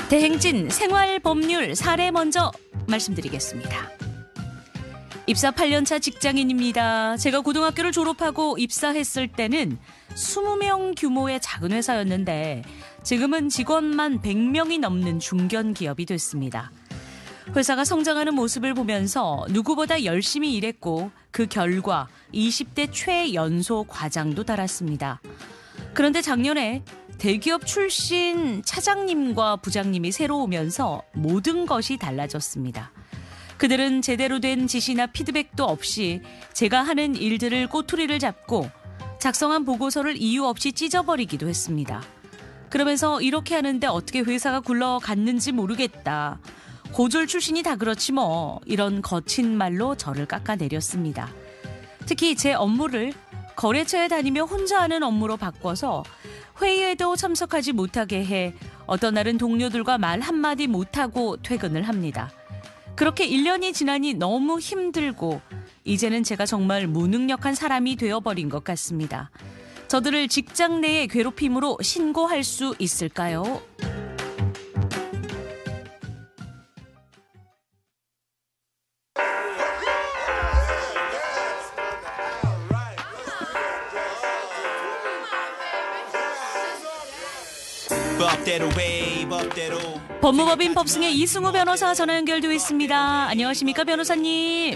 대행진 생활법률 사례 먼저 말씀드리겠습니다. 입사 8년차 직장인입니다. 제가 고등학교를 졸업하고 입사했을 때는 20명 규모의 작은 회사였는데 지금은 직원만 100명이 넘는 중견기업이 됐습니다. 회사가 성장하는 모습을 보면서 누구보다 열심히 일했고 그 결과 20대 최연소 과장도 달았습니다. 그런데 작년에 대기업 출신 차장님과 부장님이 새로 오면서 모든 것이 달라졌습니다. 그들은 제대로 된 지시나 피드백도 없이 제가 하는 일들을 꼬투리를 잡고 작성한 보고서를 이유 없이 찢어버리기도 했습니다. 그러면서 이렇게 하는데 어떻게 회사가 굴러갔는지 모르겠다. 고졸 출신이 다 그렇지 뭐, 이런 거친 말로 저를 깎아내렸습니다. 특히 제 업무를 거래처에 다니며 혼자 하는 업무로 바꿔서 회의에도 참석하지 못하게 해 어떤 날은 동료들과 말 한마디 못하고 퇴근을 합니다. 그렇게 1년이 지나니 너무 힘들고 이제는 제가 정말 무능력한 사람이 되어버린 것 같습니다. 저들을 직장 내의 괴롭힘으로 신고할 수 있을까요? 법무법인 법승의 이승우 변호사 전화 연결되어 있습니다. 안녕하십니까, 변호사님.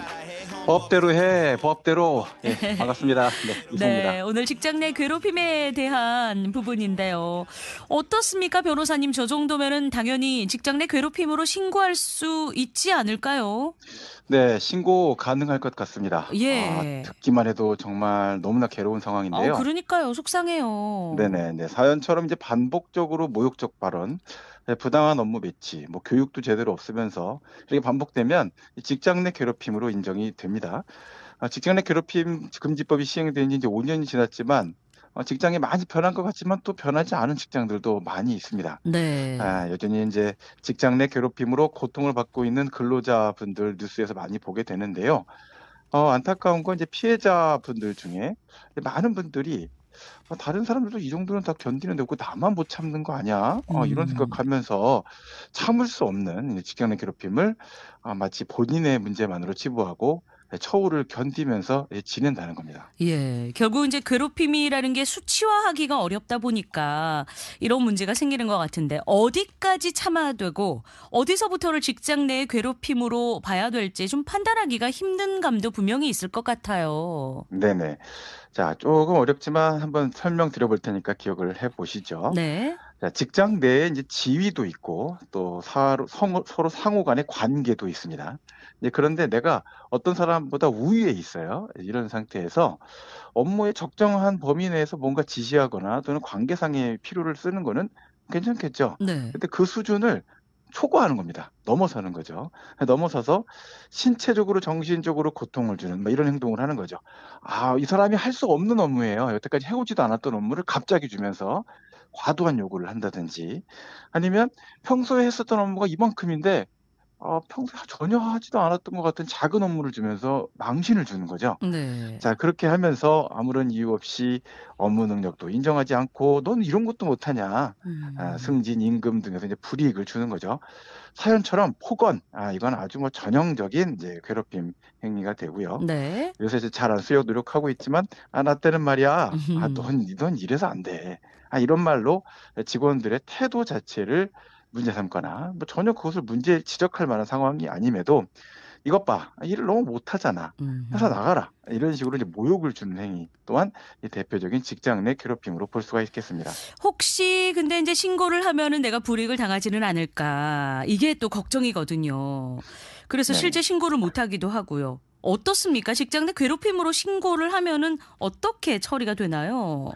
법대로 해, 법대로. 예, 반갑습니다. 네, 이승우입니다. 네, 오늘 직장 내 괴롭힘에 대한 부분인데요. 어떻습니까, 변호사님? 저 정도면은 당연히 직장 내 괴롭힘으로 신고할 수 있지 않을까요? 네, 신고 가능할 것 같습니다. 예. 듣기만 해도 정말 너무나 괴로운 상황인데요. 그러니까요. 속상해요. 네네, 사연처럼 이제 반복적으로 모욕적 발언, 부당한 업무 배치, 뭐 교육도 제대로 없으면서 이렇게 반복되면 직장 내 괴롭힘으로 인정이 됩니다. 직장 내 괴롭힘 금지법이 시행된 지 이제 5년이 지났지만 직장이 많이 변한 것 같지만 또 변하지 않은 직장들도 많이 있습니다. 네. 여전히 이제 직장 내 괴롭힘으로 고통을 받고 있는 근로자분들 뉴스에서 많이 보게 되는데요. 안타까운 건 이제 피해자분들 중에 많은 분들이 다른 사람들도 이 정도는 다 견디는데 왜 나만 못 참는 거 아니야? 이런 생각하면서 참을 수 없는 이 직장 내 괴롭힘을 마치 본인의 문제만으로 치부하고 처우를 견디면서 지낸다는 겁니다. 예, 결국 이제 괴롭힘이라는 게 수치화하기가 어렵다 보니까 이런 문제가 생기는 것 같은데 어디까지 참아야 되고 어디서부터를 직장 내의 괴롭힘으로 봐야 될지 좀 판단하기가 힘든 감도 분명히 있을 것 같아요. 네네. 자, 조금 어렵지만 한번 설명드려 볼 테니까 기억을 해 보시죠. 네. 자, 직장 내에 이제 지위도 있고 또 서로 상호 간의 관계도 있습니다. 이제 그런데 내가 어떤 사람보다 우위에 있어요. 이런 상태에서 업무의 적정한 범위 내에서 뭔가 지시하거나 또는 관계상의 필요를 쓰는 거는 괜찮겠죠. 네. 근데 그 수준을 초과하는 겁니다. 넘어서는 거죠. 넘어서서 신체적으로 정신적으로 고통을 주는 뭐 이런 행동을 하는 거죠. 이 사람이 할 수 없는 업무예요. 여태까지 해 오지도 않았던 업무를 갑자기 주면서 과도한 요구를 한다든지 아니면 평소에 했었던 업무가 이만큼인데 평소에 전혀 하지도 않았던 것 같은 작은 업무를 주면서 망신을 주는 거죠. 네. 자, 그렇게 하면서 아무런 이유 없이 업무 능력도 인정하지 않고 "넌 이런 것도 못하냐." 음. 승진, 임금 등에서 이제 불이익을 주는 거죠. 사연처럼 폭언, 이건 아주 뭐 전형적인 이제 괴롭힘 행위가 되고요. 네. 요새 이제 잘 안 쓰려고 노력하고 있지만 나 때는 말이야. 넌 이래서 안 돼." 이런 말로 직원들의 태도 자체를 문제 삼거나 뭐 전혀 그것을 문제 지적할 만한 상황이 아님에도 "이것 봐. 일을 너무 못하잖아. 회사 음음. 나가라." 이런 식으로 이제 모욕을 주는 행위 또한 이 대표적인 직장 내 괴롭힘으로 볼 수가 있겠습니다. 혹시 근데 이제 신고를 하면은 내가 불이익을 당하지는 않을까, 이게 또 걱정이거든요. 그래서 네네. 실제 신고를 못 하기도 하고요. 어떻습니까? 직장 내 괴롭힘으로 신고를 하면은 어떻게 처리가 되나요?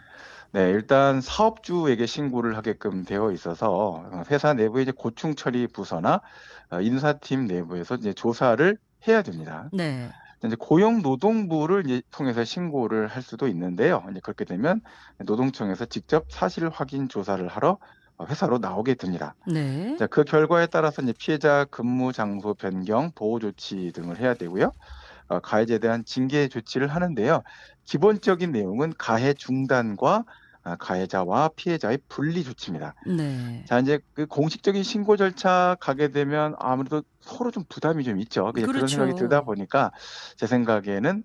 네, 일단 사업주에게 신고를 하게끔 되어 있어서 회사 내부에 이제 고충 처리 부서나 인사팀 내부에서 이제 조사를 해야 됩니다. 네. 이제 고용노동부를 이제 통해서 신고를 할 수도 있는데요. 이제 그렇게 되면 노동청에서 직접 사실 확인 조사를 하러 회사로 나오게 됩니다. 네. 자, 그 결과에 따라서 이제 피해자 근무 장소 변경, 보호 조치 등을 해야 되고요. 가해자에 대한 징계 조치를 하는데요. 기본적인 내용은 가해 중단과 가해자와 피해자의 분리 조치입니다. 네. 자, 이제 그 공식적인 신고 절차 가게 되면 아무래도 서로 좀 부담이 좀 있죠. 그런 생각이 들다 그렇죠. 보니까 제 생각에는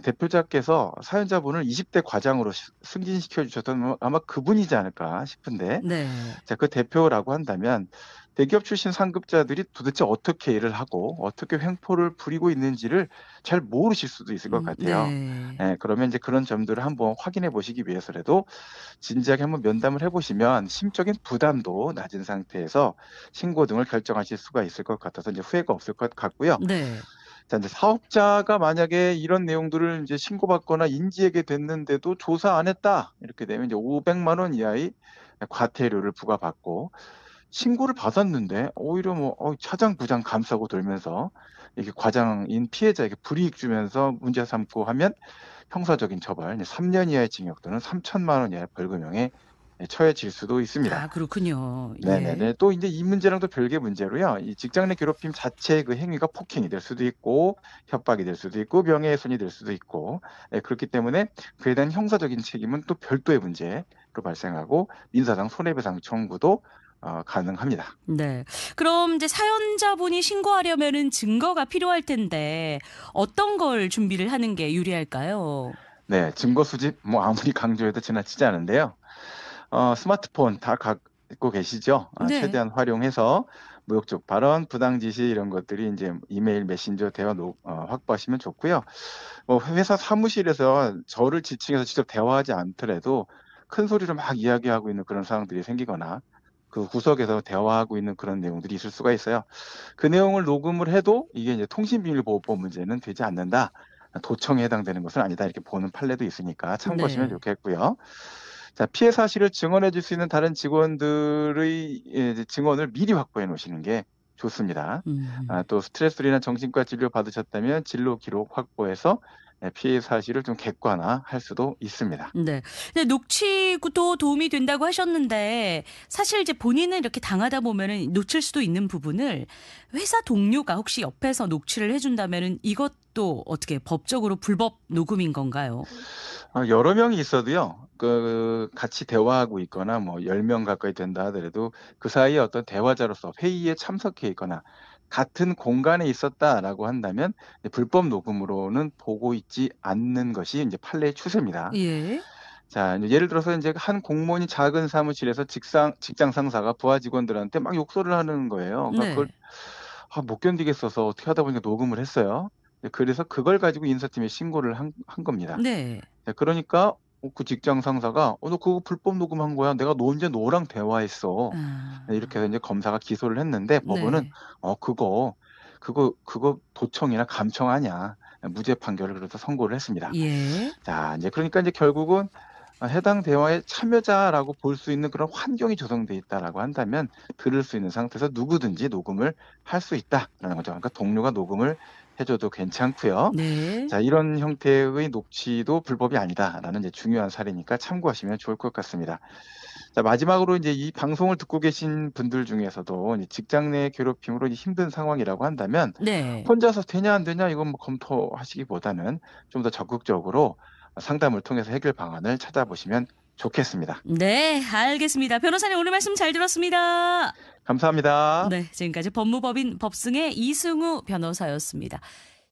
대표자께서 사연자분을 20대 과장으로 승진시켜 주셨던 아마 그분이지 않을까 싶은데, 네. 자, 그 대표라고 한다면 대기업 출신 상급자들이 도대체 어떻게 일을 하고 어떻게 횡포를 부리고 있는지를 잘 모르실 수도 있을 것 같아요. 네. 예, 그러면 이제 그런 점들을 한번 확인해 보시기 위해서라도 진지하게 한번 면담을 해 보시면 심적인 부담도 낮은 상태에서 신고 등을 결정하실 수가 있을 것 같아서 이제 후회가 없을 것 같고요. 네. 자, 이제 사업자가 만약에 이런 내용들을 이제 신고받거나 인지하게 됐는데도 조사 안 했다, 이렇게 되면 이제 500만 원 이하의 과태료를 부과받고, 신고를 받았는데 오히려 뭐 차장 부장 감싸고 돌면서 이게 과장인 피해자에게 불이익 주면서 문제 삼고 하면 형사적인 처벌, 이제 3년 이하의 징역 또는 3천만 원 이하의 벌금형에 처해질 수도 있습니다. 아 그렇군요. 예. 네네네. 또 인제 이 문제랑 또 별개 문제로요. 이 직장 내 괴롭힘 자체의 그 행위가 폭행이 될 수도 있고 협박이 될 수도 있고 명예훼손이 될 수도 있고, 그렇기 때문에 그에 대한 형사적인 책임은 또 별도의 문제로 발생하고 민사상 손해배상 청구도 가능합니다. 네. 그럼 이제 사연자분이 신고하려면은 증거가 필요할 텐데 어떤 걸 준비를 하는 게 유리할까요? 네. 증거 수집 뭐 아무리 강조해도 지나치지 않은데요. 스마트폰 다 갖고 계시죠? 네. 최대한 활용해서 모욕적 발언, 부당 지시 이런 것들이 인제 이메일, 메신저 대화 확보하시면 좋고요. 회사 사무실에서 저를 지칭해서 직접 대화하지 않더라도 큰 소리로 막 이야기하고 있는 그런 상황들이 생기거나 그 구석에서 대화하고 있는 그런 내용들이 있을 수가 있어요. 그 내용을 녹음을 해도 이게 이제 통신비밀보호법 문제는 되지 않는다. 도청에 해당되는 것은 아니다. 이렇게 보는 판례도 있으니까 참고하시면 네. 좋겠고요. 자, 피해 사실을 증언해 줄 수 있는 다른 직원들의 이제 증언을 미리 확보해 놓으시는 게 좋습니다. 음. 또 스트레스로 인한 정신과 진료 받으셨다면 진료 기록 확보해서 피해 사실을 좀 객관화할 수도 있습니다. 네. 근데 녹취도 도움이 된다고 하셨는데 사실 이제 본인은 이렇게 당하다 보면은 놓칠 수도 있는 부분을 회사 동료가 혹시 옆에서 녹취를 해 준다면은 이것도 어떻게 법적으로 불법 녹음인 건가요? 여러 명이 있어도요. 그 같이 대화하고 있거나 뭐 10명 가까이 된다 하더라도 그 사이에 어떤 대화자로서 회의에 참석해 있거나 같은 공간에 있었다라고 한다면 불법 녹음으로는 보고 있지 않는 것이 이제 판례의 추세입니다. 예. 자, 이제 예를 들어서 인제 한 공무원이 작은 사무실에서 직장 상사가 부하 직원들한테 막 욕설을 하는 거예요. 그러니까 그걸 네. 못 견디겠어서 어떻게 하다 보니까 녹음을 했어요. 그래서 그걸 가지고 인사팀에 신고를 한 겁니다. 네. 네, 그러니까 그 직장 상사가 "너 그거 불법 녹음한 거야. 내가 너 언제 너랑 대화했어." 네, 이렇게 아. 해서 인제 검사가 기소를 했는데 법원은 네. 그거 도청이나 감청 아니야." 무죄 판결을 그래서 선고를 했습니다. 예. 자, 인제 그러니까 인제 결국은 해당 대화의 참여자라고 볼 수 있는 그런 환경이 조성돼 있다라고 한다면 들을 수 있는 상태에서 누구든지 녹음을 할 수 있다라는 거죠. 그러니까 동료가 녹음을 해 줘도 괜찮고요. 네. 자, 이런 형태의 녹취도 불법이 아니다라는 이제 중요한 사례니까 참고하시면 좋을 것 같습니다. 자, 마지막으로 인제 이 방송을 듣고 계신 분들 중에서도 이제 직장 내 괴롭힘으로 이 힘든 상황이라고 한다면 네. 혼자서 되냐 안 되냐 이건 뭐 검토하시기보다는 좀 더 적극적으로 상담을 통해서 해결 방안을 찾아보시면 좋겠습니다. 네. 알겠습니다. 변호사님 오늘 말씀 잘 들었습니다. 감사합니다. 네. 지금까지 법무법인 법승의 이승우 변호사였습니다.